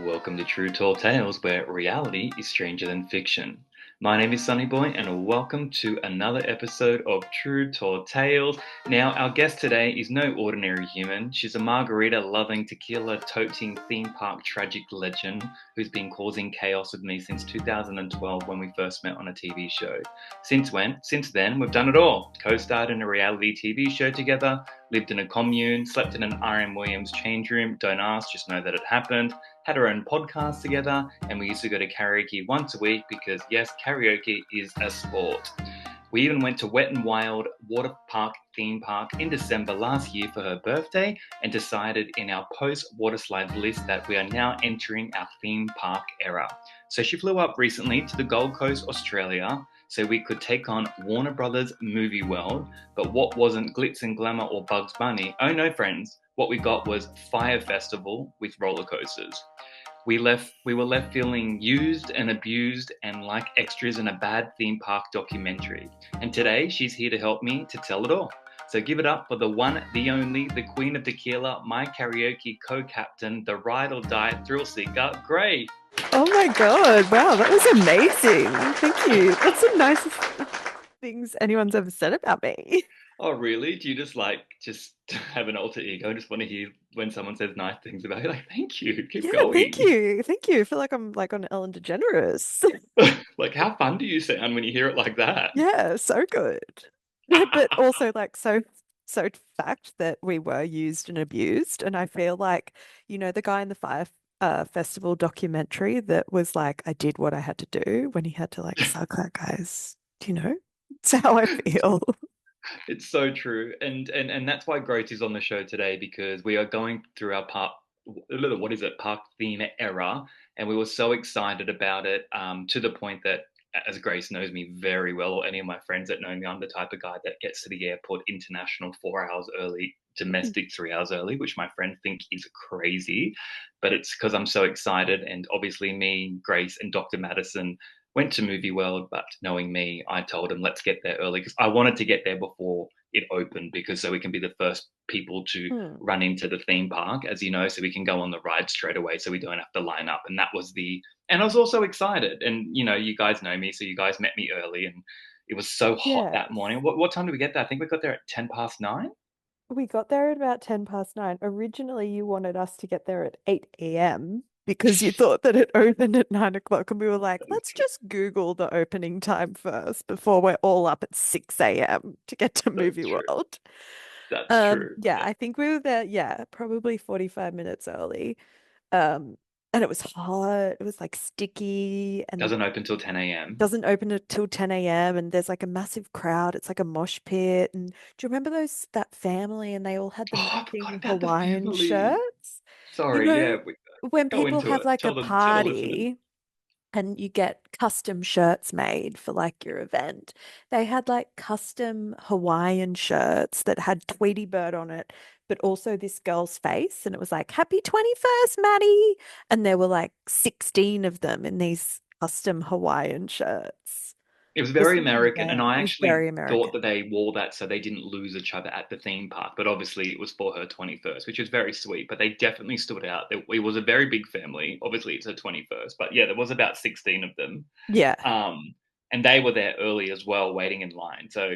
Welcome to True Tall Tales, where reality is stranger than fiction. My name is Sunny Boy, and welcome to another episode of True Tall Tales. Now, our guest today is no ordinary human. She's a margarita loving, tequila toting theme park tragic legend who's been causing chaos with me since 2012 when we first met on a TV show. Since then, we've done it all. Co-starred in a reality TV show together, lived in a commune, slept in an R.M. Williams change room, don't ask, just know that it happened, had our own podcast together, and we used to go to karaoke once a week because, yes, karaoke is a sport. We even went to Wet n Wild water park theme park in December last year for her birthday and decided in our post-water slide list that we are now entering our theme park era. So she flew up recently to the Gold Coast, Australia, so we could take on Warner Brothers Movie World. But what wasn't glitz and glamour or Bugs Bunny? Oh no, friends. What we got was Fyre Festival with rollercoasters. We were left feeling used and abused and like extras in a bad theme park documentary. And today she's here to help me to tell it all. So give it up for the one, the only, the queen of tequila, my karaoke co-captain, the ride or die thrill seeker, Gray. Oh my God. Wow, that was amazing. Thank you. That's the nicest things anyone's ever said about me. Oh really? Do you just have an alter ego? Just want to hear when someone says nice things about you? Like, thank you, keep Yeah, thank going. you. Thank you. I feel like I'm like on Ellen DeGeneres. Like, how fun do you sound when you hear it like that? Yeah, so good. But also like so fact that we were used and abused. And I feel like, the guy in the Fire Festival documentary that was like, I did what I had to do when he had to like suck that guy's, you know? It's how I feel. It's so true, and that's why Grace is on the show today because we are going through our what is it, park theme era, and we were so excited about it to the point that, as Grace knows me very well, or any of my friends that know me, I'm the type of guy that gets to the airport international 4 hours early, domestic 3 hours early, which my friends think is crazy, but it's because I'm so excited, and obviously me, Grace, and Dr. Madison went to Movie World, but knowing me, I told him let's get there early because I wanted to get there before it opened because so we can be the first people to Hmm. run into the theme park, as you know, so we can go on the ride straight away so we don't have to line up. And that was and I was also excited. And you guys know me, so you guys met me early and it was so hot that Yes. morning. What time did we get there? I think we got there at 10 past 9. We got there at about 10 past 9. Originally, you wanted us to get there at 8 a.m. because you thought that it opened at 9 o'clock. And we were like, let's just Google the opening time first before we're all up at 6 a.m. to get to That's Movie true. World. That's true. Yeah, I think we were there, yeah, probably 45 minutes early. Um, and it was hot. It was like sticky and Doesn't open till 10 a.m. doesn't open until 10 a.m. and there's like a massive crowd. It's like a mosh pit. And do you remember that family and they all had the Oh, I forgot matching about the Hawaiian family. shirts? You Sorry, know, yeah, when go people into have it. like a Tell the listeners. party and you get custom shirts made for like your event. They had like custom Hawaiian shirts that had Tweety Bird on it, but also this girl's face. And it was like, Happy 21st, Maddie. And there were like 16 of them in these custom Hawaiian shirts. It was This very was an American, and event. I It was very actually thought American. that they wore that so they didn't lose each other at the theme park. But obviously, it was for her 21st, which is very sweet. But they definitely stood out. It was a very big family. Obviously, it's her 21st, but yeah, there was about 16 of them, Yeah. um, and they were there early as well, waiting in line. So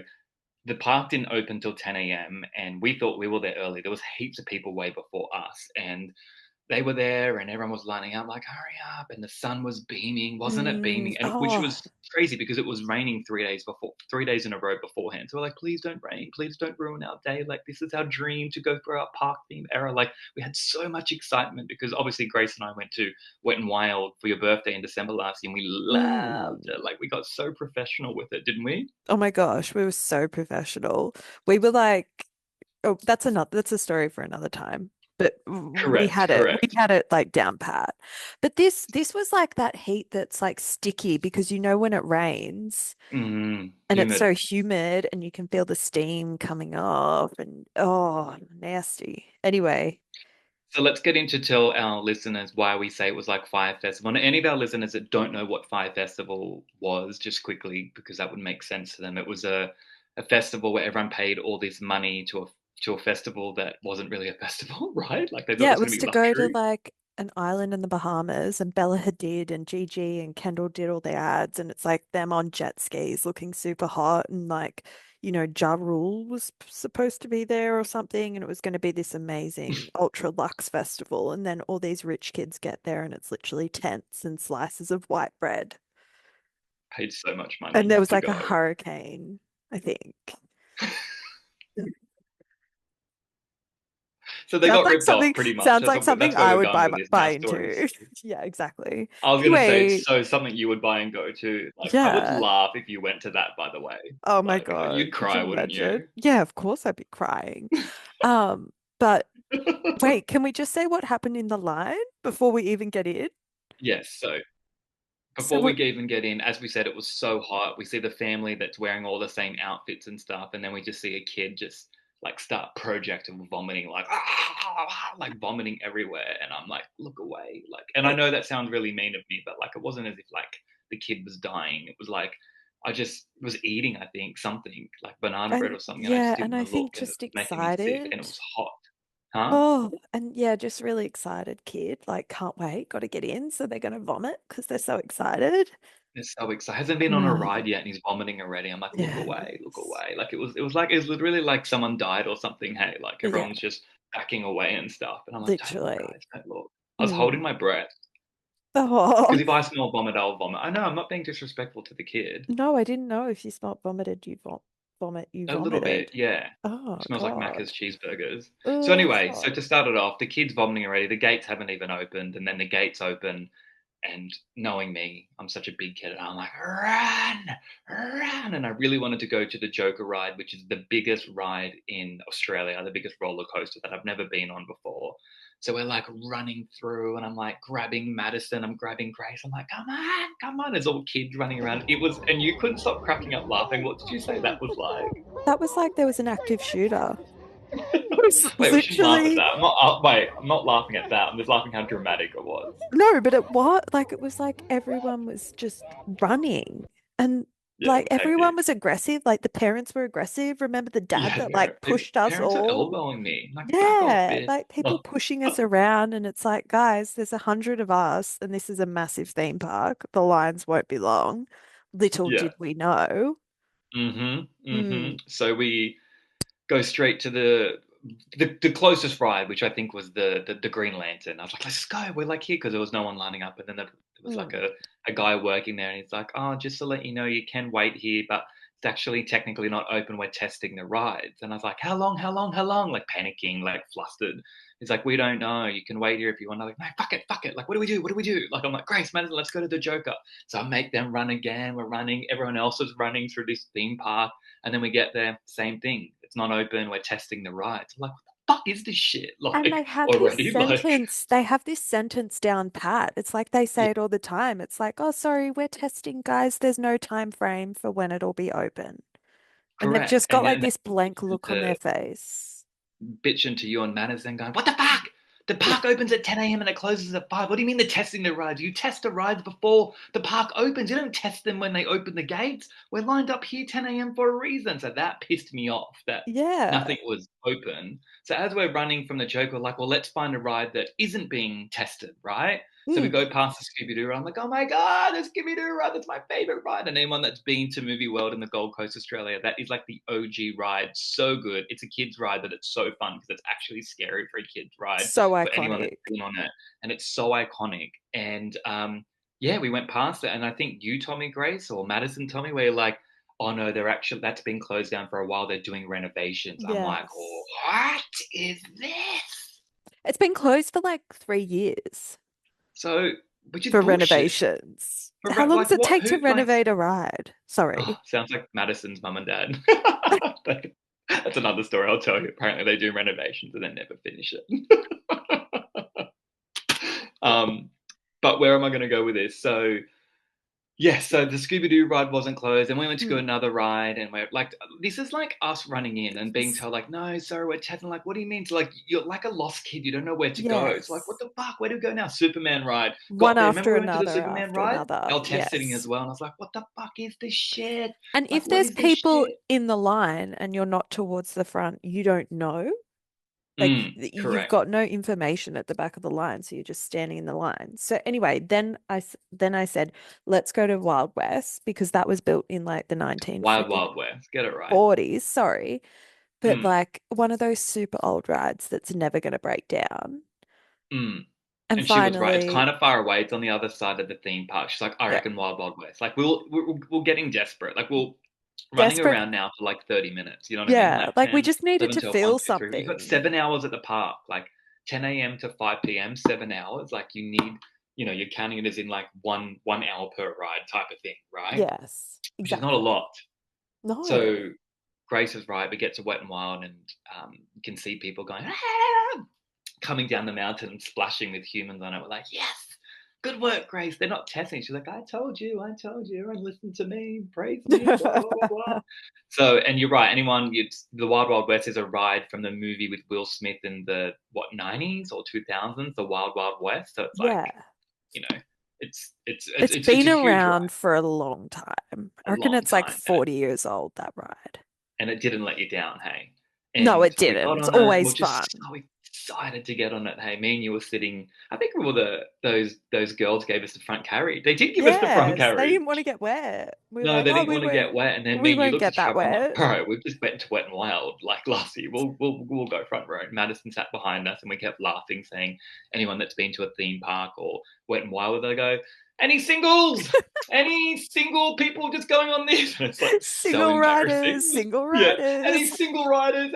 the park didn't open till 10 a.m., and we thought we were there early. There was heaps of people way before us, and they were there and everyone was lining up like hurry up, and the sun was beaming, wasn't it beaming, and which Oh, was crazy because it was raining 3 days in a row beforehand, so we're like, please don't rain, please don't ruin our day, like this is our dream to go for our park theme era. Like, we had so much excitement because obviously Grace and I went to Wet n Wild for your birthday in December last year and we loved mm. it. Like, we got so professional with it, didn't we? Oh my gosh, we were so professional. We were like, oh, that's a story for another time. But we Correct, had it. We correct. had it like down pat. But this was like that heat that's like sticky because when it rains and it's Humid. so humid and you can feel the steam coming off and oh, nasty. Anyway, So let's get into tell our listeners why we say it was like Fire Festival. And any of our listeners that don't know what Fire Festival was, just quickly, because that would make sense to them. It was a festival where everyone paid all this money to a festival that wasn't really a festival, right? Like they thought it yeah, it was going to was be to go to luxury. like an island in the Bahamas, and Bella Hadid and Gigi and Kendall did all their ads, and it's like them on jet skis looking super hot, and like, Ja Rule was supposed to be there or something, and it was going to be this amazing ultra luxe festival, and then all these rich kids get there, and it's literally tents and slices of white bread, Paid so much and money there was to like a go. hurricane, I think. So they Sounds got like ripped off something pretty much. sounds like something That's where I we're would going buy with this buy now. Stories. into. Yeah, exactly. I was gonna say, Anyway, so something you would buy and go to. Like, I would yeah. laugh if you went to that, by the way. Oh my Like, God. you'd Could you cry, wouldn't imagine? you? Yeah, of course I'd be crying. But wait, can we just say what happened in the line before we even get in? Yes. So So before we what even get in, as we said, it was so hot. We see the family that's wearing all the same outfits and stuff, and then we just see a kid just like start projecting vomiting, like like vomiting everywhere, and I'm like, look away, like. And I it, know that sounds really mean of me, but like, it wasn't as if like the kid was dying. It was like I just was eating, I think, something like banana bread and or something, and I yeah, just and didn't I want to look, think and it just was making me sick, and excited. it was hot, huh? Oh, and yeah, just really excited kid. Like, can't wait, got to get in. So they're gonna vomit because they're so excited. It's so excited. Hasn't been on a Oh, ride yet, and he's vomiting already. I'm like, look yes. away. Like it was literally like someone died or something. Hey, like Yeah, everyone's just backing away and stuff. And I'm like, don't look, literally. guys, don't look. I was holding Mm. my breath Oh, because if I smell vomit, I'll vomit. I know I'm not being disrespectful to the kid. no, I didn't know if you smelled vomited, you vomit, you A little vomited. bit, yeah. Oh Smells like God. Macca's cheeseburgers. So Oh anyway, so God. to start it off, the kid's vomiting already. The gates haven't even opened, and then the gates open, and knowing me, I'm such a big kid, and I'm like, run, run. And I really wanted to go to the Joker ride, which is the biggest ride in Australia, the biggest roller coaster that I've never been on before. So we're like running through, and I'm like grabbing Madison, I'm grabbing Grace. I'm like, come on, come on. There's all kids running around. It was, and you couldn't stop cracking up laughing. What did you say that was like? That was like there was an active shooter. It was Wait, we shouldn't laugh at literally that. I'm not. Wait, I'm not laughing at that. I'm just laughing how dramatic it was. no, but it was like everyone was just running and Yeah, it like was everyone hectic. was aggressive. Like the parents were aggressive. Remember the dad Yeah, that no, like pushed us parents are all? elbowing me. I'm like, back off, Yeah, bitch. like people Oh, pushing us around, and it's like, guys, there's 100 of us, and this is a massive theme park. The lines won't be long. Little yeah. did we know. Mm, So we go straight to the closest ride, which I think was the Green Lantern. I was like, let's go. We're like here because there was no one lining up, and then there was like mm. a guy working there, and he's like, oh, just to let you know, you can wait here, but it's actually technically not open. We're testing the rides, and I was like, how long? How long? How long? Like panicking, like flustered. He's like, we don't know. You can wait here if you want. I'm like, no, fuck it, fuck it. Like, what do we do? What do we do? Like, I'm like, Grace, Madison, let's go to the Joker. So I make them run again. We're running. Everyone else is running through this theme park. And then we get there, same thing. It's not open. We're testing the rides. I'm like, what the fuck is this shit? And Like already, like they have this sentence down pat. It's like they say yeah, it all the time. It's like, oh, sorry, we're testing, guys. There's no time frame for when it'll be open. And they've correct. just got And like then this blank look on to their face. bitching to you and Madison, going, what the fuck? The park opens at 10 a.m. and it closes at 5. What do you mean they're testing the rides? You test the rides before the park opens. You don't test them when they open the gates. We're lined up here 10 a.m. for a reason. So that pissed me off that Yeah. nothing was open. So as we're running from the joke, we're like, well, let's find a ride that isn't being tested, right? So we Mm. go past the Scooby Doo ride. I'm like, oh my God, the Scooby Doo ride. That's my favorite ride. And anyone that's been to Movie World in the Gold Coast, Australia, that is like the OG ride. So good. It's a kid's ride, but it's so fun because it's actually scary for a kid's ride So for anyone that's iconic. been on it. And it's so iconic. And yeah, we went past it. And I think you told me, Grace, or Madison told me, where you're like, oh no, they're actually, that's been closed down for a while. They're doing renovations. I'm like, oh, Yes. what is this? It's been closed for like 3 years So, which is for bullshit. renovations. How long Like does it what? take to Who like? renovate a ride? Oh, Sorry. sounds like Madison's mum and dad. That's another story I'll tell you. Apparently, they do renovations and then never finish it. um, but where am I going to go with this? So yes, so the Scooby Doo ride wasn't closed, and we went to go Mm. another ride, and we're like, this is like us running in and being told, like, no, sorry, we're testing. Like, what do you mean? So, like, you're like a lost kid, you don't know where to go. It's like, what Yes. the fuck? Where do we go now? Superman ride. One Got there. Remember after we went to the another Superman after ride? another. They were test sitting as Yes. well, and I was like, what the fuck is this shit? And Like, if what there's is this people shit? in the line and you're not towards the front, you don't know. Like you've Correct. got no information at the back of the line, so you're just standing in the line. So anyway, then I said, let's go to Wild West because that was built in like the Wild 1940s, Wild West. Get it right. sorry, but Mm, like one of those super old rides that's never going to break down. mm. And And she was right. It's finally, kind of far away. It's on the other side of the theme park. She's like, I yeah, reckon Wild Wild West. Like we're getting desperate. Like we're running desperate. around now for like 30 minutes. You know what I mean? Yeah, Like like we 10, just needed 11, to 12, 1, feel 2, 3. You've got something. 7 hours at the park. Like 10 a.m. to 5 p.m. 7 hours. Like you need, you're counting it as in like one hour per ride type of thing, right? Yes, Which is not a exactly. lot. No. So Grace is right. We get to Wet and Wild, and you can see people going, "Ah!" coming down the mountain and splashing with humans on it. We're like, yes, good work, Grace. They're not testing. She's like, I told you, and listen to me, praise me, blah blah blah blah. So, and you're right. The Wild Wild West is a ride from the movie with Will Smith in the '90s or 2000s, the Wild Wild West. So it's like, Yeah. you know, It's it's been a huge ride, around for a long time. I a reckon long it's like time, and 40 years old, that ride. it didn't let you down, hey. No, And it we didn't. got It's on it. We're always just fun. so excited to get on it. Hey, me and you were sitting. I think we were those girls gave us the front carriage. They did give us the front Yes, they carriage. didn't want to get wet. We were No, like, they oh, didn't want to get wet. And then me we and you won't looked at get each that other. I'm like, wet. bro, we've just went to Wet and Wild like last year. We'll go front row. And Madison sat behind us, and we kept laughing, saying, anyone that's been to a theme park or Wet and Wild, they go, any singles? Any single people just going on this? And it's like so Single riders, embarrassing. single Yeah, riders. any single riders,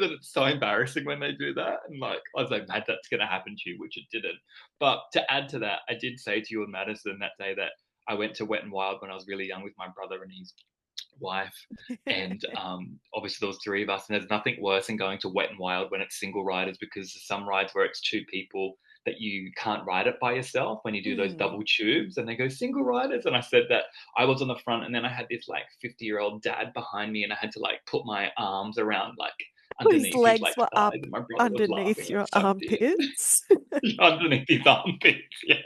and it's so embarrassing when they do that. And like, I was like, Matt, that's gonna happen to you, which it didn't. But to add to that, I did say to you and Madison that day that I went to Wet and Wild when I was really young with my brother and his wife, and obviously there was three of us. And there's nothing worse than going to Wet and Wild when it's single riders, because there's some rides where it's two people that you can't ride it by yourself when you do those Hmm. double tubes, and they go single riders. And I said that I was on the front, and then I had this like 50-year-old dad behind me, and I had to like put my arms around like Whose underneath his legs like were thighs, up and my brother was laughing underneath like your sucked in. armpits. Underneath his armpits, yeah.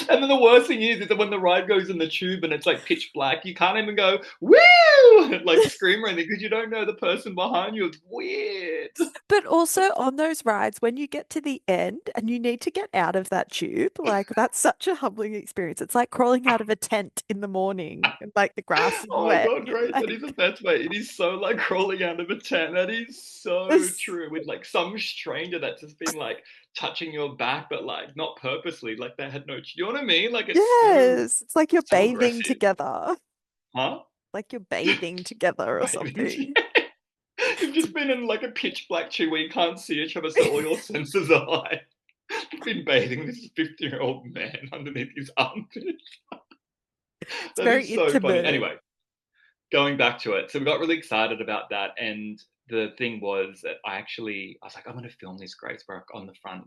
And then the worst thing is that when the ride goes in the tube and it's like pitch black, you can't even go woo, like scream or anything, because you don't know the person behind you. It's weird. But also on those rides, when you get to the end and you need to get out of that tube, like that's such a humbling experience. It's like crawling out of a tent in the morning and like the grass is Oh my wet. god, You're Grace, that is the like, best way. It is so like crawling out of a tent. That is so this, true. With like some stranger that's just been like touching your back, but like not purposely. Like they had no. You know what I mean? Like it's yes, it's like you're so bathing aggressive, together, huh? like you're bathing together or Bathing. something. You've just been in like a pitch black tube where you can't see each other, so all your senses are high. You've been bathing this 50-year-old man underneath his armpit. It's That very is so funny. intimate. Anyway, going back to it. So we got really excited about that. And the thing was that I was like, I'm going to film this Grace Brock on the front.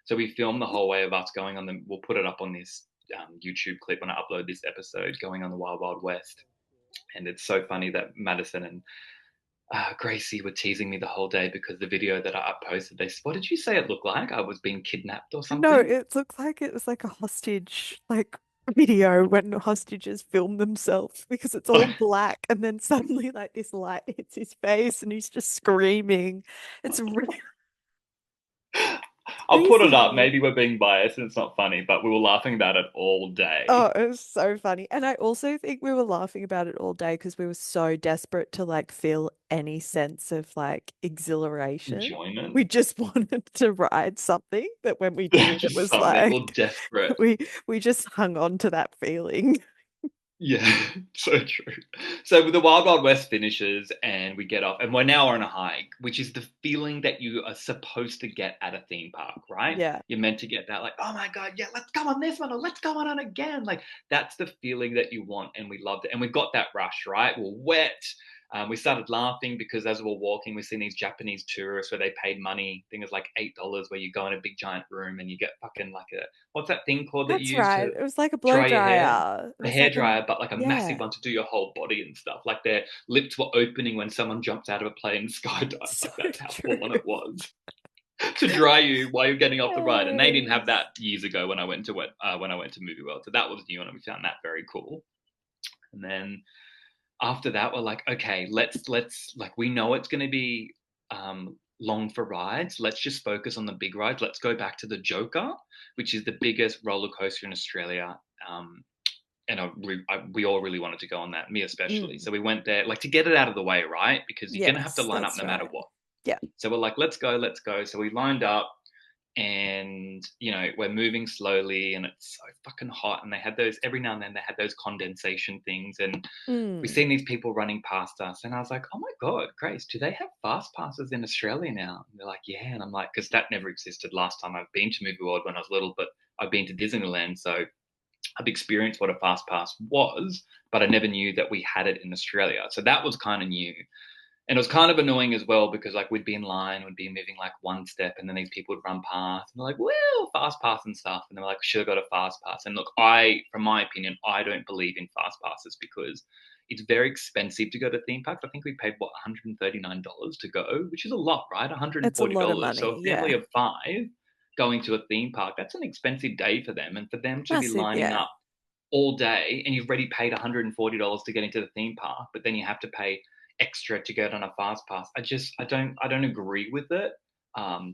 So we filmed the whole way of us going on we'll put it up on this YouTube clip when I upload this episode, going on the Wild Wild West. And it's so funny that Madison and Gracie were teasing me the whole day because the video that I posted, what did you say it looked like? I was being kidnapped or No, something? it looked like it was like a hostage, like video when hostages film themselves because it's all black and then suddenly like this light hits his face and he's just screaming. It's really I'll put it up. crazy. Maybe we're being biased and it's not funny, but we were laughing about it all Oh, day. it was so funny. And I also think we were laughing about it all day because we were so desperate to like feel any sense of like exhilaration. Enjoyment. We just wanted to ride something that when we did, it Just was something. We're like desperate. we we just hung on to that feeling. Yeah, so true. So the Wild Wild West finishes and we get off, and we're now on a hike, which is the feeling that you are supposed to get at a theme park, right? Yeah. You're meant to get that, like, oh my God, yeah, let's go on this one, or let's go on it again. Like, that's the feeling that you want, and we loved it. And we got that rush, right? We're wet. We started laughing because as we were walking, we've seen these Japanese tourists where they paid money. I think it's like $8 where you go in a big giant room and you get fucking like what's that thing called that That's you use right. to It was like a blow dry your hair? dryer. It A was like a, hairdryer, but like a massive yeah, one to do your whole body and stuff. Like their lips were opening when someone jumps out of a plane and skydives. so Like that's how true. full on it was to dry you while you're getting off the ride. And they didn't have Yes. that years ago when I went to Movie World. So that was new, and we found that very cool. And then after that, we're like, okay, let's like we know it's going to be long for rides. Let's just focus on the big rides. Let's go back to the Joker, which is the biggest roller coaster in Australia. And we all really wanted to go on that, me especially. Mm. So we went there, like to get it out of the way, right? Because you're going to have to Yes, line up that's no matter right. what. Yeah. So we're like, let's go, let's go. So we lined up and, we're moving slowly and it's so fucking hot. And they had those, every now and then, they had those condensation things. And we Mm. seen these people running past us. And I was like, oh my God, Grace, do they have fast passes in Australia now? And they're like, yeah. And I'm like, because that never existed last time I've been to Movie World when I was little, but I've been to Disneyland. So I've experienced what a fast pass was, but I never knew that we had it in Australia. So that was kind of new. And it was kind of annoying as well because like we'd be in line, we'd be moving like one step, and then these people would run past and they're like, well, fast pass and stuff. And they're like, should have got a fast pass. And look, from my opinion, I don't believe in fast passes because it's very expensive to go to theme parks. I think we paid what $139 to go, which is a lot, right? It's a lot of $140. So money. a family Yeah. of five going to a theme park, that's an expensive day for them. And for them to be Massive. lining Yeah. up all day and you've already paid $140 to get into the theme park, but then you have to pay extra to get on a fast pass. I don't agree with it.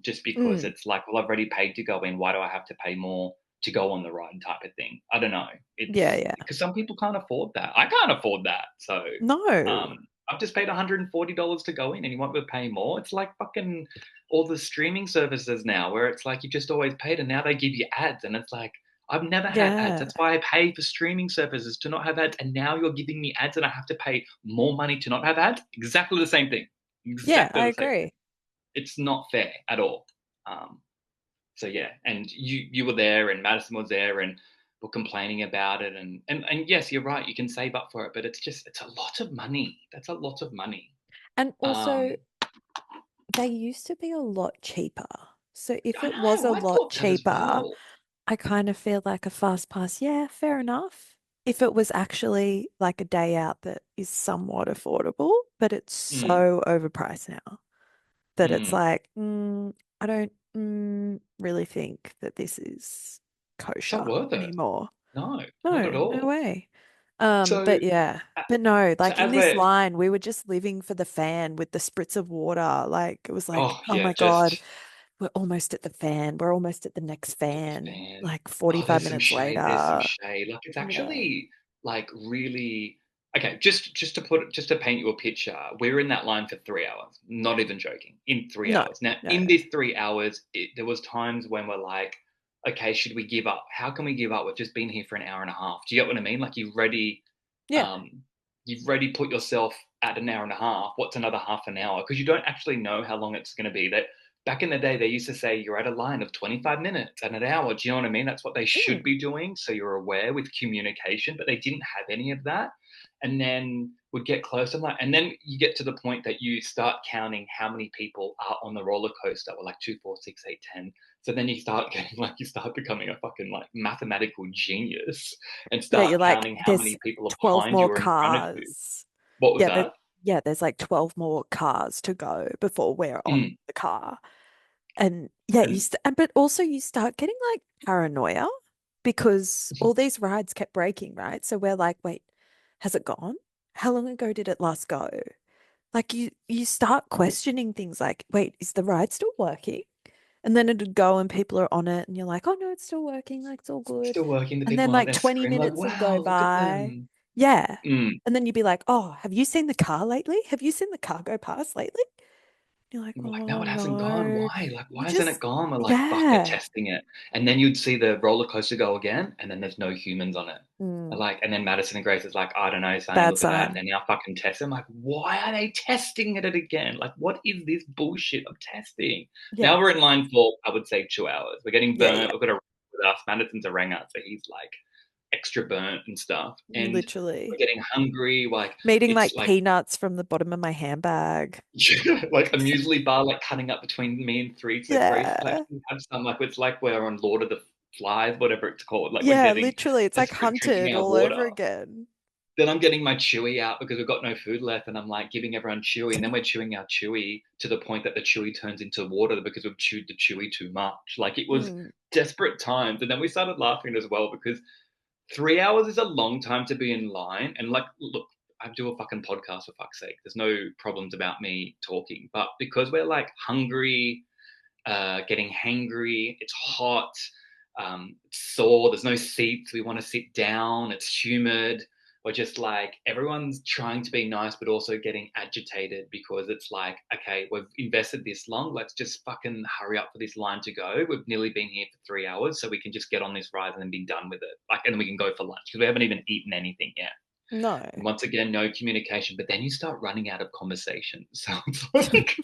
Just because Mm. it's like, well, I've already paid to go in. Why do I have to pay more to go on the ride type of thing? I don't know. Yeah. It's Yeah. because some people can't afford that. I can't afford that. So No. um, I've just paid $140 to go in, and you want me to pay more? It's like fucking all the streaming services now, where it's like you just always paid, and now they give you ads, and it's like I've never had ads. Yeah. That's why I pay for streaming services to not have ads. And now you're giving me ads and I have to pay more money to not have ads. Exactly the same thing. Yeah, Exactly I the same thing. agree. It's not fair at all. Um, so yeah, and you were there and Madison was there and were complaining about it. And yes, you're right. You can save up for it, but it's a lot of money. That's a lot of money. And also, Um, they used to be a lot cheaper. So if I it was know. a I lot thought that as cheaper, well. I kind of feel like a fast pass, yeah, fair enough. If it was actually like a day out that is somewhat affordable, but it's Mm, so overpriced now that it's mm. like, I don't really think that this is It's not kosher worth it. anymore. No, not at No, no all. way. So, But yeah, uh, but no, so like in as this we're line, we were just living for the fan with the spritz of water. Like it was like, oh oh yeah, my God, just we're almost at the fan. We're almost at the next get the fan. fan. Like Oh, 45 there's some minutes shade. There's some later. shade. Like it's Yeah. actually like really okay. Just to paint you a picture, we were in that line for 3 hours. Not even joking. In three No, hours. Now, no. in these 3 hours, there was times when we're like, okay, should we give up? How can we give up? We've just been here for an hour and a half. Do you get what I mean? Like Yeah. um, you've already put yourself at an hour and a half. What's another half an hour? Because you don't actually know how long it's going to be. That back in the day, they used to say you're at a line of 25 minutes and an hour. Do you know what I mean? That's what they should Mm. be doing. So you're aware with communication, but they didn't have any of that. And then would get close and like, and then you get to the point that you start counting how many people are on the roller coaster. We're like 2, 4, 6, 8, 10. So then you start getting like you start becoming a fucking like mathematical genius and Yeah, start you're like, counting how there's many people are 12 behind you more or in front of you. cars. What was Yeah, that that? yeah, there's like 12 more cars to go before we're on Mm. the car. And yeah, And and but also you start getting like paranoia because all these rides kept breaking, right? So we're like, wait, has it gone? How long ago did it last go? Like you start questioning things like, wait, is the ride still working? And then it'd go and people are on it and you're like, oh no, it's still working, like it's all good. still working. The And then people aren't like there 20 screaming like, minutes would go "Wow, look at by. them." Yeah. Mm. And then you'd be like, oh, have you seen the car lately? Have you seen the car go past lately? You're like, And we're like, "No, oh it hasn't gone. no. Why? Like, You why hasn't it just, gone?" We're like, "Fuck, they're yeah. testing it." And then you'd see the roller coaster go again, and then there's no humans on it. Mm, Like, and then Madison and Grace is like, "I don't know, Sonny, bad look at that." sign. They're now fucking testing. I'm like, why are they testing it again? Like, what is this bullshit of testing? Yeah. Now we're in line for, I would say, 2 hours. We're getting Yeah, yeah. burnt. We've got a with us. Madison's a ranger, so he's like extra burnt and stuff. And we're Literally. getting hungry. Like, I'm eating it's like like peanuts from the bottom of my handbag. like a muesli bar like cutting up between me and three. So Grace is like, Yeah. "Can we have some?" Like it's like we're on Lord of the Flies, whatever it's called. Like we're Yeah, getting literally. It's like desperate drinking hunted our all water. over again. Then I'm getting my chewy out because we've got no food left, and I'm like giving everyone chewy, and then we're chewing our chewy to the point that the chewy turns into water because we've chewed the chewy too much. Like it was Mm, desperate times, and then we started laughing as well because 3 hours is a long time to be in line. And like, look, I do a fucking podcast for fuck's sake. There's no problems about me talking, but because we're like hungry, getting hangry, it's hot, it's sore, there's no seats, we want to sit down, it's humid. Or just like everyone's trying to be nice, but also getting agitated because it's like, okay, we've invested this long. Let's just fucking hurry up for this line to go. We've nearly been here for 3 hours, so we can just get on this ride and then be done with it. Like, and then we can go for lunch because we haven't even eaten anything yet. No. And once again, no communication. But then you start running out of conversation. So it's like,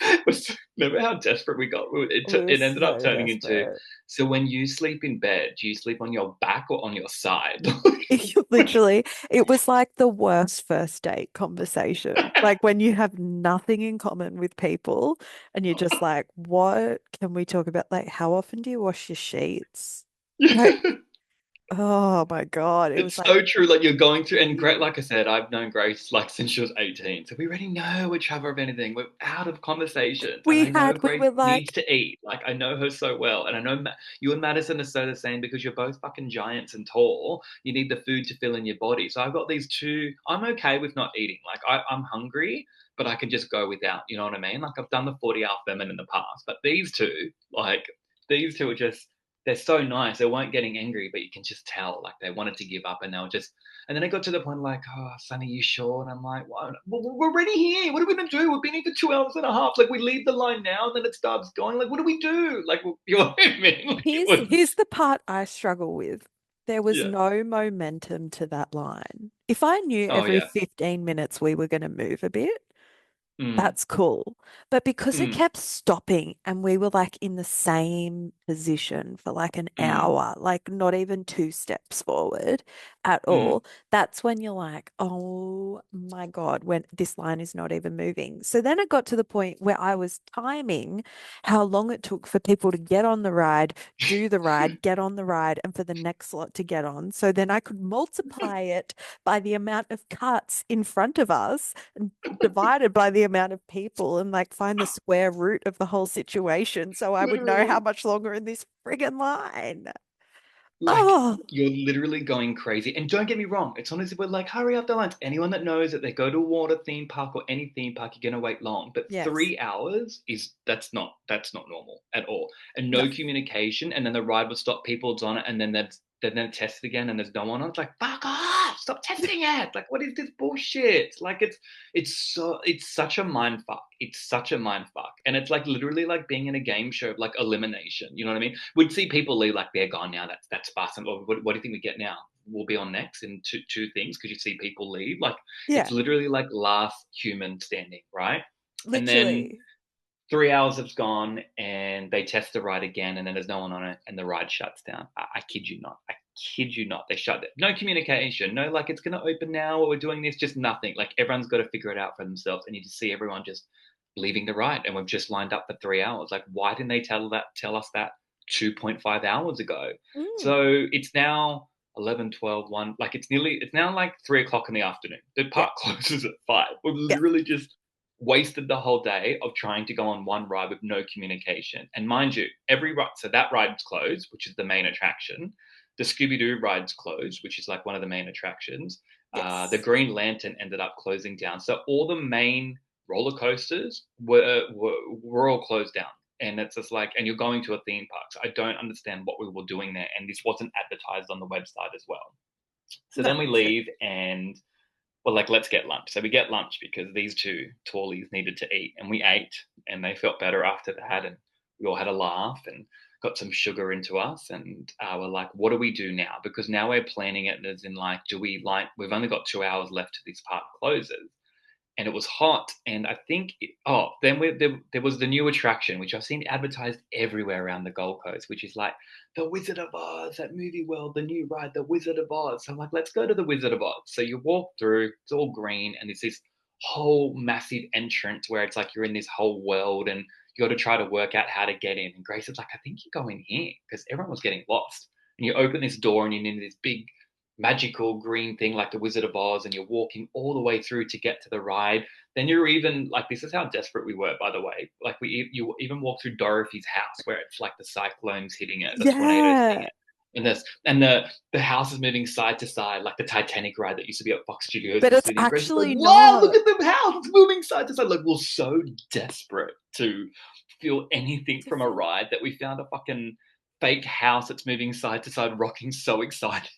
remember how desperate we got? We were It ended up so turning into. desperate. So when you sleep in bed, do you sleep on your back or on your side? Literally, it was like the worst first date conversation. Like when you have nothing in common with people and you're just like, what can we talk about? Like, how often do you wash your sheets? Like, oh my God. It was It's like so true. Like you're going through, and Grace, like I said, I've known Grace like since she was 18. So we already know each other of anything. We're out of conversations. And I know we Grace were needs like, to eat. Like I know her so well. And I know you and Madison are so the same because you're both fucking giants and tall. You need the food to fill in your body. So I've got these two. I'm okay with not eating. Like I'm hungry, but I can just go without. You know what I mean? Like I've done the 40-hour famine in the past. But these two are just they're so nice. They weren't getting angry, but you can just tell like they wanted to give up, and they were just. And then it got to the point like, oh, Sonny, you sure? And I'm like, well, we're already here. What are we gonna do? We've been here for 2 hours and a half. Like we leave the line now, and then it starts going. Like, what do we do? Like, you know what I mean? Like it was, here's the part I struggle with. There was yeah. no momentum to that line. If I knew Oh every yeah. 15 minutes we were going to move a bit, Mm, that's cool. But because it mm, kept stopping and we were like in the same position for like an mm, hour, like not even two steps forward at mm. all, that's when you're like, oh my God, when this line is not even moving. So then it got to the point where I was timing how long it took for people to get on the ride, do the ride, get on the ride, and for the next lot to get on. So then I could multiply it by the amount of cuts in front of us divided by the amount of people and like find the square root of the whole situation so I would know how Literally. much longer in this friggin' line. Like Oh, you're literally going crazy. And don't get me wrong, it's honestly we're like, hurry up the lines. Anyone that knows that they go to a water theme park or any theme park, you're gonna wait long. But yes. 3 hours is that's not normal at all. And No. no communication, and then the ride would stop, people's on it, and then that's then test it again and there's no one on. It's like, fuck off, stop testing it. Like, what is this bullshit? Like it's such a mind fuck. It's such a mind fuck. And it's like literally like being in a game show of like elimination. You know what I mean? We'd see people leave like they're gone now. That's fast. And what do you think we get now? We'll be on next in two things because you see people leave. Like Yeah, it's literally like last human standing, right? And then literally. 3 hours have gone and they test the ride again and then there's no one on it and the ride shuts down. I kid you not. I kid you not. They shut it. No communication. No, like it's going to open now or we're doing this. Just nothing. Like everyone's got to figure it out for themselves. And you just see everyone just leaving the ride. And we've just lined up for 3 hours. Like, why didn't they tell us that 2.5 hours ago? Mm, So it's now 11, 12, 1. Like it's now like 3 o'clock in the afternoon. The yeah, park closes at 5. We've yeah, literally just wasted the whole day of trying to go on one ride with no communication. And mind you, every ride, so that ride's closed, which is the main attraction. The Scooby Doo ride's closed, which is like one of the main attractions. The yes. Green Lantern ended up closing down. So all the main roller coasters were all closed down. And it's just like, and you're going to a theme park. So I don't understand what we were doing there. And this wasn't advertised on the website as well. So No, then we true. leave and well, like, let's get lunch. So we get lunch because these two tallies needed to eat, and we ate, and they felt better after that, and we all had a laugh and got some sugar into us, and we're like, what do we do now? Because now we're planning it as in like, do we like? We've only got 2 hours left to this park closes, and it was hot. And I think, then there was the new attraction, which I've seen advertised everywhere around the Gold Coast, which is like the Wizard of Oz, that movie world, the new ride, the Wizard of Oz. So I'm like, let's go to the Wizard of Oz. So you walk through, it's all green, and it's this whole massive entrance where it's like you're in this whole world and you got to try to work out how to get in. And Grace is like, I think you go in here because everyone was getting lost. And you open this door and you're in this big magical green thing like the Wizard of Oz, and you're walking all the way through to get to the ride. Then you're even like, this is how desperate we were, by the way. Like you even walk through Dorothy's house where it's like the cyclones hitting it, the tornadoes hitting Yeah. it. And the house is moving side to side, like the Titanic ride that used to be at Fox Studios But in it's City and Craig. Like, actually wow, look not. at the house, it's moving side to side. Like, we're so desperate to feel anything To from a feel ride that we found a fucking fake house that's moving side to side, rocking so excited.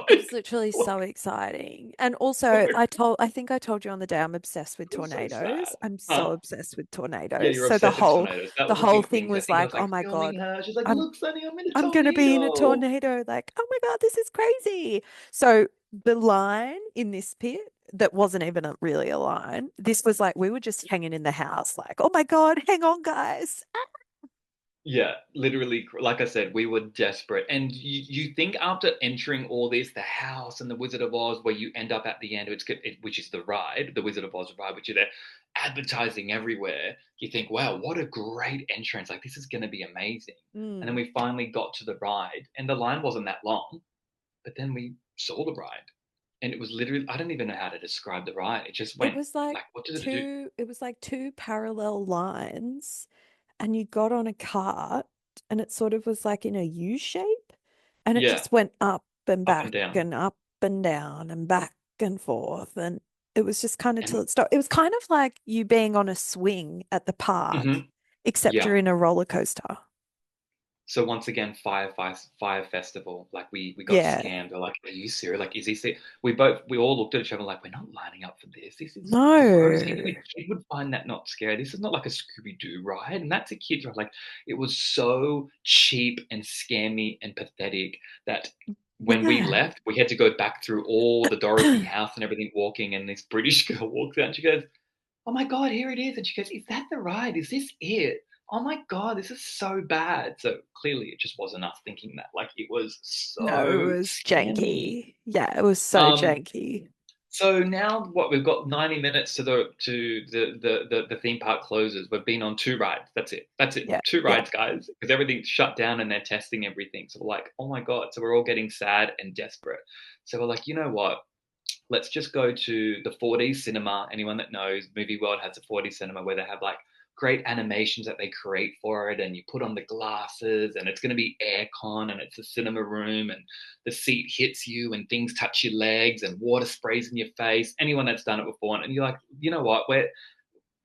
It was Like, literally like, so exciting. And also, I think I told you on the day I'm obsessed with it was so tornadoes. sad. I'm so Huh? obsessed with Yeah, tornadoes. you're So obsessed with tornadoes. That the was a whole few thing things. I was think I like, was oh like my filming God, her. She's like, I'm look, Sunny, I'm in a I'm gonna be in a tornado. tornado. Like, oh my God, this is crazy. So the line in this pit that wasn't even really a line. This was like we were just hanging in the house, like, oh my God, hang on, guys. Yeah, literally, like I said, we were desperate. And you think after entering all this, the house and the Wizard of Oz, where you end up at the end, which is the ride, the Wizard of Oz ride, which are there advertising everywhere, you think, wow, what a great entrance. Like, this is going to be amazing. And then Mm. we finally got to the ride, and the line wasn't that long, but then we saw the ride. And it was literally, I don't even know how to describe the ride. It just It went, was like like, what did it do? it was like two parallel lines, and you got on a cart, and it sort of was like in a U shape, and it Yeah, just went up and up and back down. and up and down and back and forth. And it was just kind of till And it stopped. It was kind of like you being on a swing at the park, mhm, except yeah. you're in a roller coaster. So once again, Fire Festival. Like we got Yeah. scammed. We're like, are you serious? Like, is this it? We all looked at each other like, we're not lining up for this. This is gross. Even No. a kid would find that not scary. This is not like a Scooby Doo ride, and that's a kid's ride. Like, it was so cheap and scammy and pathetic that when we Yeah. left, we had to go back through all the Dorothy house and everything, walking. And this British girl walks out, and she goes, oh my God, here it is. And she goes, is that the ride? Is this it? Oh my God, this is so bad. So clearly it just wasn't us thinking that. Like, it was No, it so was scammy. janky. Yeah, it was so Um, janky. so now what we've got 90 minutes to the theme park closes. We've been on two rides. That's it. That's it. Yeah. Two Yeah. rides, guys. Because everything's shut down and they're testing everything. So we're like, oh my God. So we're all getting sad and desperate. So we're like, you know what? Let's just go to the 4D cinema. Anyone that knows, Movie World has a 4D cinema where they have like great animations that they create for it, and you put on the glasses, and it's going to be aircon, and it's a cinema room, and the seat hits you, and things touch your legs, and water sprays in your face. Anyone that's done it before, and you're like, you know what,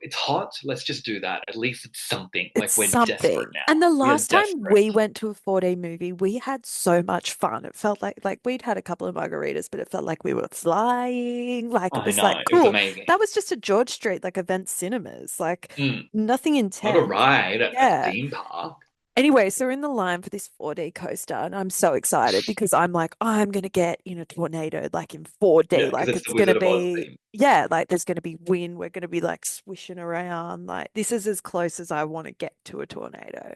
it's hot. Let's just do that. At least it's something. It's Like, we're desperate something. now. And the We are last time desperate. we went to a 4D movie, we had so much fun. It felt like we'd had a couple of margaritas, but it felt like we were flying. Like it I was know like it was cool. amazing. That was just a George Street, like event cinemas, like Mm, nothing not a intense. ride at a Yeah. theme park. Anyway, so we're in the line for this 4D coaster, and I'm so excited because I'm like, I'm gonna get in a tornado like in 4D. Yeah, because Like it's the it's gonna Wizard of Oz be, theme. yeah, like there's gonna be wind. We're gonna be like swishing around. Like this is as close as I want to get to a tornado.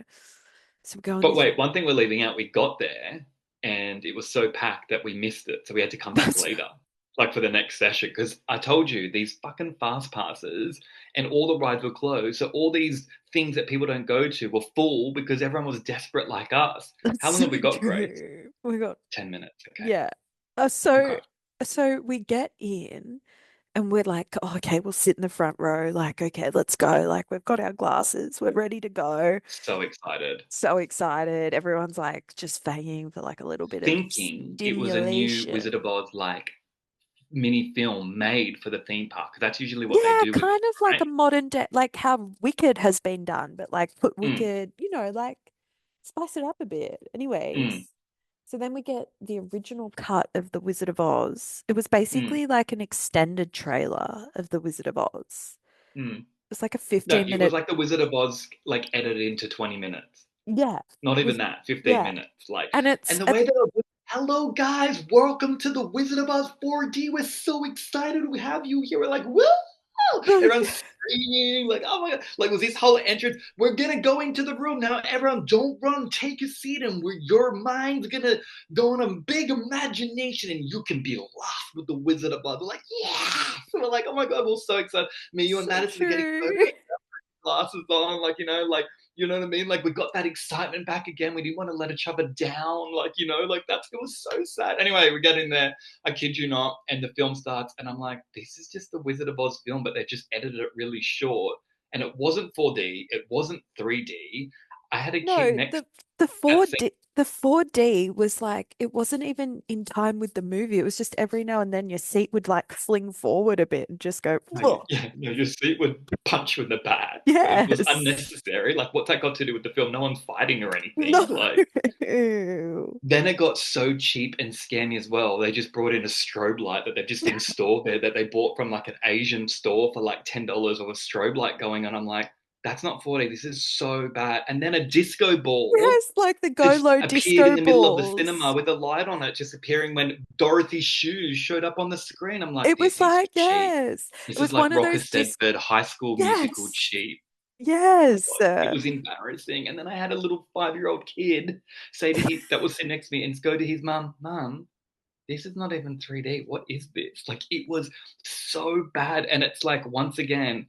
So we're going But this. wait, one thing we're leaving out, we got there and it was so packed that we missed it. So we had to come back That's later, like for the next session. Because I told you, these fucking fast passes and all the rides were closed. So all these things that people don't go to were full because everyone was desperate like us. that's How long so have we got, Grace? true. We got 10 minutes. Okay. yeah. So Okay. so we get in. And we're like, oh, okay, we'll sit in the front row. Like, okay, let's go. Like, we've got our glasses. We're ready to go. So excited. So excited. Everyone's like just fanging for like a little bit of Thinking it was a new Wizard stimulation. of Oz like mini film made for the theme park. That's usually what they Yeah, do with kind it, of like a right? modern day, like how Wicked has been done, but like put Mm, Wicked, like spice it up a bit. mm, Anyways, so then we get the original cut of The Wizard of Oz. It was mm, basically like an extended trailer of The Wizard of Oz. mm. It's like a No, 15 it was minute, like the Wizard of Oz, like edited into 20 minutes. yeah, Not even with, that, 15 yeah. minutes. Like, And and it's the way they were, hello guys, welcome to the Wizard of Oz 4D. We're so excited we have you here. We're like, woo! Everyone's screaming, like, oh my god, like was this whole entrance. We're gonna go into the room now. Everyone, don't run, take a seat, and your mind's gonna go on a big imagination, and you can be lost with the Wizard of Oz. We're like, yeah! So we're like, oh my god, we're so excited. Me, you, and so Madison are getting true. glasses on, like, you know what I mean? Like, we got that excitement back again. We didn't want to let each other down, like, like it was so sad. Anyway, we get in there, I kid you not, and the film starts, and I'm like, this is just the Wizard of Oz film, but they just edited it really short. And it wasn't 4D, it wasn't 3D. I had a kid No, next the that scene. the 4D was like, it wasn't even in time with the movie. It was just every now and then your seat would like fling forward a bit and just go, No, "Whoa." yeah, no, your seat would punch you in the back. It was Yes. unnecessary. Like, what's that got to do with the film? No one's fighting or No. anything. Like, then it got so cheap and scammy as well. They just brought in a strobe light that they've just installed there that they bought from like an Asian store for like $10 or a strobe light going on. I'm like, that's not 4D. This is so bad. And then a disco ball Yes, like the Go just Low appeared in disco the middle of the cinema balls. with a light on it, just appearing when Dorothy's shoes showed up on the screen. I'm like, It was this is like, cheap. yes, it This is was like one of Rocker those Stedford High School Musical yes, cheap. My yes. God, it was embarrassing. And then I had a little 5-year-old kid say to his that was sitting next to me and go to his mum, Mum, this is not even 3D. What is this? Like it was so bad. And it's like once again,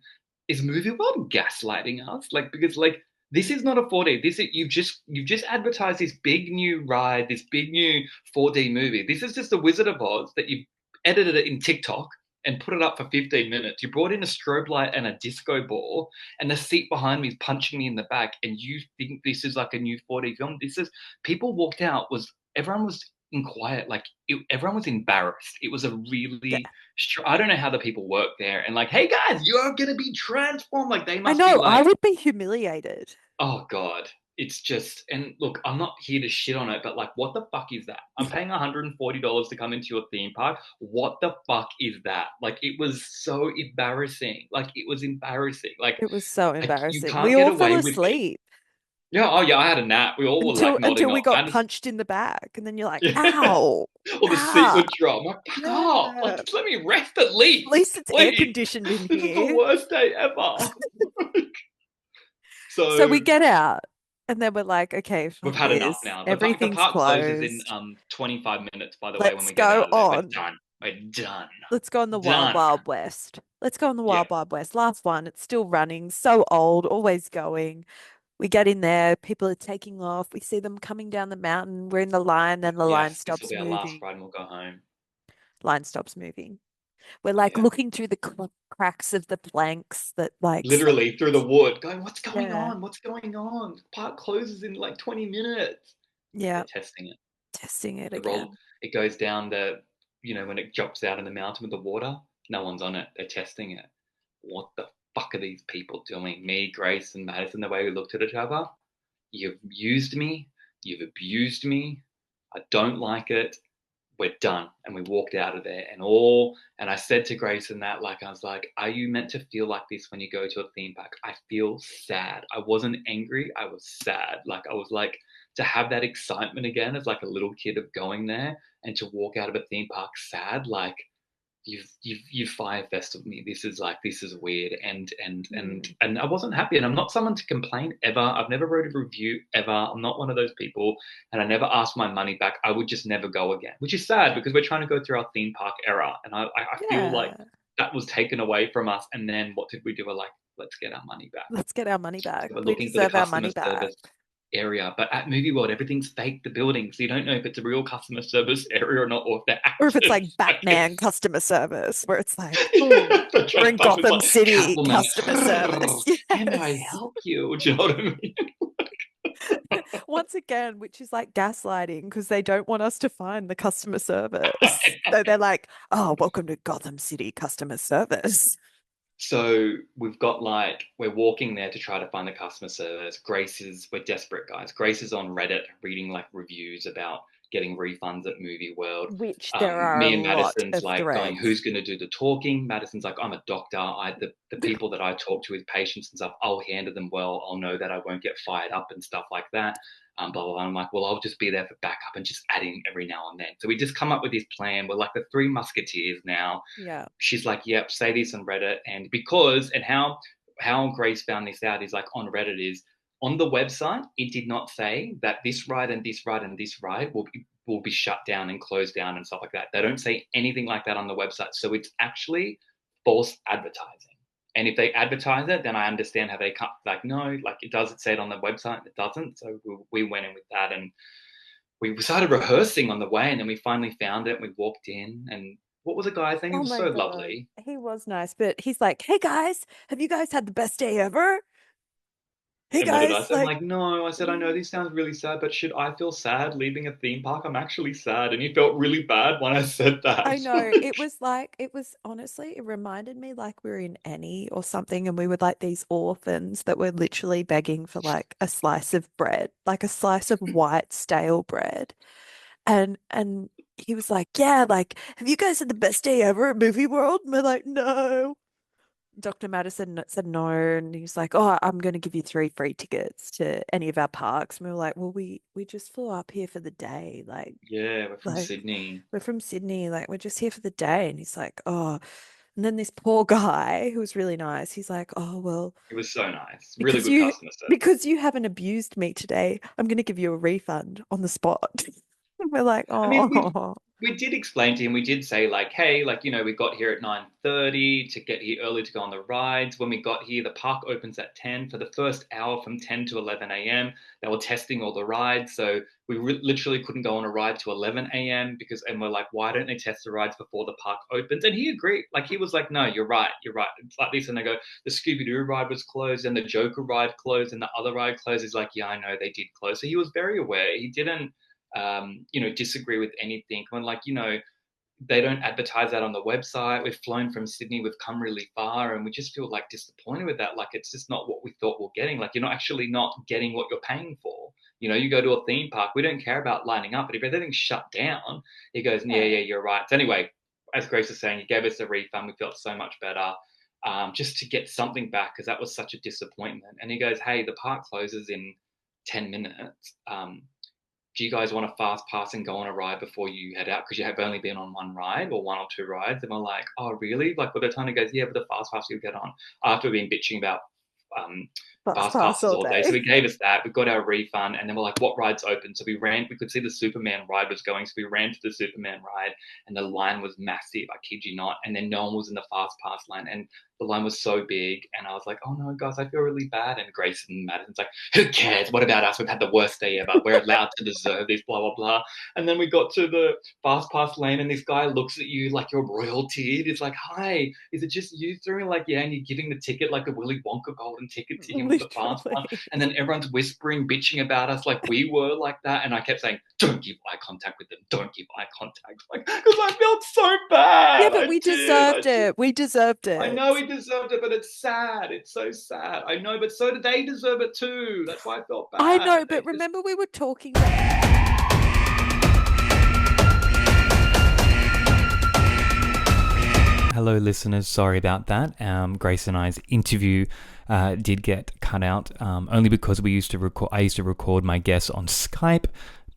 is movie world gaslighting us? Like because like this is not a 4D. This is you've just advertised this big new ride, this big new 4D movie. This is just the Wizard of Oz that you've edited it in TikTok and put it up for 15 minutes. You brought in a strobe light and a disco ball, and the seat behind me is punching me in the back, and you think this is like a new 4D film. This is people walked out, was everyone was in quiet, like everyone was embarrassed. It was a Yeah. really, I don't know how the people work there, and like, hey guys, you're gonna be transformed. Like they I must be know, I like, would be humiliated oh god, it's just. And look, I'm not here to shit on it, but like, what the fuck is that? I'm paying $140 to come into your theme park. What the fuck is that? Like, it was so embarrassing. Like, it was embarrassing. It was so You embarrassing. We can't get all fell away with it. asleep Yeah, oh yeah, I had a nap. We all were until like nodding we off. got punched in the back, and then you're like, Yeah. ow, Or the seat ah, would drop. I'm like, fuck off. Like, yeah. just let me rest at At least. least it's air Please. conditioned in This is the here. worst day ever. So we So get out, and then we're like, okay, we've fuck had enough this. now. The Everything's park closes in closed. 25 minutes, by the way, when Let's we get go out of there. We're on. done. We're done. Let's go on the Wild Done. Wild West. Let's go on the Yeah. Wild Wild West. Last one. It's still running. So old, always going. We get in there. People are taking off. We see them coming down the mountain. We're in the line, then the line Yes, this will stops be our last moving. ride and we'll go home. Line stops moving. We're like Yeah. looking through the cracks of the planks that like Literally through the wood, going, what's going yeah, on? What's going on? The park closes in like 20 minutes. yeah, They're testing it. testing it The roll, again. it goes down when it drops out in the mountain with the water, no one's on it. They're testing it. What the fuck are these people doing? Me, Grace, and Madison, the way we looked at each other. You've used me. You've abused me. I don't like it. We're done. And we walked out of there and I said to Grace and that, like, I was like, are you meant to feel like this when you go to a theme park? I feel sad. I wasn't angry. I was sad. Like, I was like, to have that excitement again as like a little kid of going there and to walk out of a theme park sad, like, you've Fyre Festival me. This is weird, Mm. and I wasn't happy. And I'm not someone to complain ever. I've never wrote a review ever. I'm not one of those people, and I never asked my money back. I would just never go again, which is sad because we're trying to go through our theme park era, and I feel like Yeah. that was taken away from us. And then what did we do? We're like, let's get our money back. Let's get our money So back. we're We looking for the deserve our customer money back. service area. But at Movie World, everything's fake, the building. So you don't know if it's a real customer service area or not, or if they're Or if it's actors. like Batman customer service, where it's like, oh, Yeah, the we're in drive up is Gotham like City Catwoman. customer service. How may I Yes. help you? Do you know what I mean? Once again, which is like gaslighting because they don't want us to find the customer service. So they're like, oh, welcome to Gotham City customer service. So we're walking there to try to find the customer service. We're desperate guys. Grace is on Reddit reading like reviews about getting refunds at Movie World. Which there are a Me and lot Madison's of like going, threads. who's going to do the talking? Madison's like, I'm a doctor. The people that I talk to with patients and stuff, I'll handle them well. I'll know that I won't get fired up and stuff like that. Blah, blah, blah. I'm like, well, I'll just be there for backup and just adding every now and then. So we just come up with this plan. We're like the three musketeers now. Yeah. She's like, yep, say this on Reddit. And because, and how Grace found this out is like on Reddit is on the website, it did not say that this ride and this ride and this ride will be shut down and closed down and stuff like that. They don't say anything like that on the website. So it's actually false advertising. And if they advertise it, then I understand how they cut. Like, no, like it does. It said on the website, it doesn't. So we went in with that, and we started rehearsing on the way, and then we finally found it. And we walked in, and what was the guy's name? He Oh was my so God. lovely. He was nice, but he's like, hey guys, have you guys had the best day ever? Hey And what did I guys, say? I'm like, like, no, I said, I know this sounds really sad, but should I feel sad leaving a theme park? I'm actually sad. And he felt really bad when I said I that. know it was like, it was honestly, it reminded me like we were in Annie or something, and we were like these orphans that were literally begging for like a slice of bread, like a slice of white stale bread. And he was like, yeah, like, have you guys had the best day ever at Movie World? And we're like, no. Dr. Madison said no, and he was like, "Oh, I'm going to give you 3 free tickets to any of our parks." And we were like, "Well, we just flew up here for the day, Yeah, we're from like Sydney. we're from Sydney, like we're just here for the day." And he's like, "Oh," and then this poor guy who was really nice, he's like, "Oh, well, It was so nice. Really because good you customer service. because you haven't abused me today, I'm going to give you a refund on the spot." And we're like, I mean, "Oh, we did explain to him. We did say like, hey, like we got here at 9:30 to get here early to go on the rides. When we got here, the park opens at 10 for the first hour from 10 to 11 a.m. They were testing all the rides, so we literally couldn't go on a ride to 11 a.m. because and we're like, why don't they test the rides before the park opens? And he agreed. Like he was like, no, you're right, you're right. It's like this, and I go, the Scooby Doo ride was closed, and the Joker ride closed, and the other ride closed. He's like, yeah, I know they did close. So he was very aware. He didn't disagree with anything. When they don't advertise that on the website. We've flown from Sydney, we've come really far, and we just feel like disappointed with that. Like it's just not what we thought we're getting. Like you're not actually not getting what you're paying for. You go to a theme park, we don't care about lining up, but if everything's shut down, he goes, yeah, yeah." yeah, you're right. So anyway, as Grace was saying, he gave us a refund. We felt so much better. Just to get something back because that was such a disappointment. And he goes, hey, the park closes in 10 minutes. Do you guys want to fast pass and go on a ride before you head out? Because you have only been on one ride or one or two rides. And we're like, oh, really? Like, by the time he goes, yeah, but the fast pass you'll get on. After we've been bitching about um, Fast fast pass passes all all day. So day. he gave us that. We got our refund. And then we're like, what ride's open? So we could see the Superman ride was going. So we ran to the Superman ride and the line was massive. I kid you not. And then no one was in the fast pass line. And the line was so big. And I was like, oh no, guys, I feel really bad. And Grace and Madison's like, who cares? What about us? We've had the worst day ever. We're allowed to deserve this, blah, blah, blah. And then we got to the fast pass lane and this guy looks at you like you're royalty. He's like, hi, is it just you three? Like, yeah, and you're giving the ticket like a Willy Wonka golden ticket to him with the fast pass. Literally. And then everyone's whispering, bitching about us like we were like that. And I kept saying, don't give eye contact with them. Don't give eye contact. Like, because I felt so Yeah, bad. but I we did. deserved it. We deserved I it. know he deserved it, but it's sad. It's so sad. I know, but so did they deserve it too. That's why I felt I bad. know, They but just remember we were talking about. Hello, listeners. Sorry about that. Grace and I's interview did get cut out only because we used to record. I used to record my guests on Skype,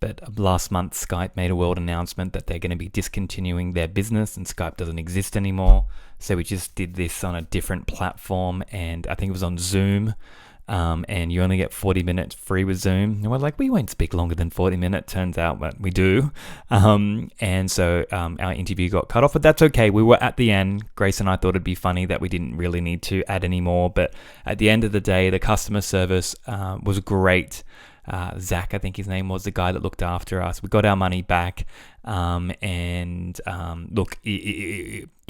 but last month Skype made a world announcement that they're going to be discontinuing their business and Skype doesn't exist anymore. So we just did this on a different platform, and I think it was on Zoom. And you only get 40 minutes free with Zoom. And we're like, we won't speak longer than 40 minutes. Turns out that we do. And so our interview got cut off, but that's okay. We were at the end. Grace and I thought it'd be funny that we didn't really need to add any more. But at the end of the day, the customer service was great. Zach, I think his name was, the guy that looked after us. We got our money back. Look,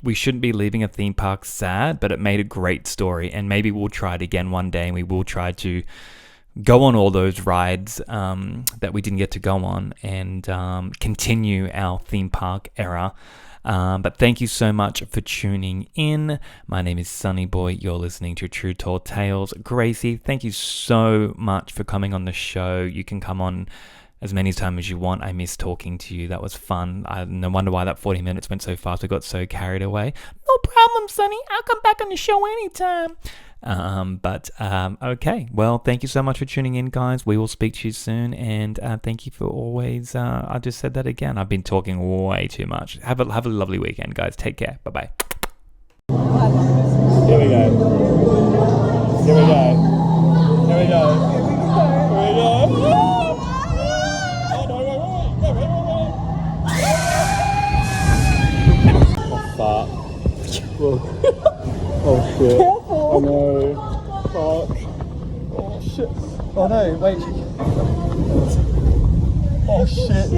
we shouldn't be leaving a theme park sad, but it made a great story. And maybe we'll try it again one day, and we will try to go on all those rides that we didn't get to go on, and continue our theme park era. But thank you so much for tuning in. My name is Sunny Boy. You're listening to True Tall Tales. Gracie, thank you so much for coming on the show. You can come on as many times as you want. I miss talking to you. That was fun. No wonder why that 40 minutes went so fast. We got so carried away. No problem, Sunny. I'll come back on the show anytime. Okay. Well, thank you so much for tuning in, guys. We will speak to you soon, and thank you for always. I just said that again. I've been talking way too much. Have a lovely weekend, guys. Take care. Bye bye. Here we go. Here we go. Here we go. Here we go. Oh no! Wait. Oh fuck! Look. Oh shit! Careful! Oh no! Fuck! Oh shit! Oh no! Wait! Oh shit!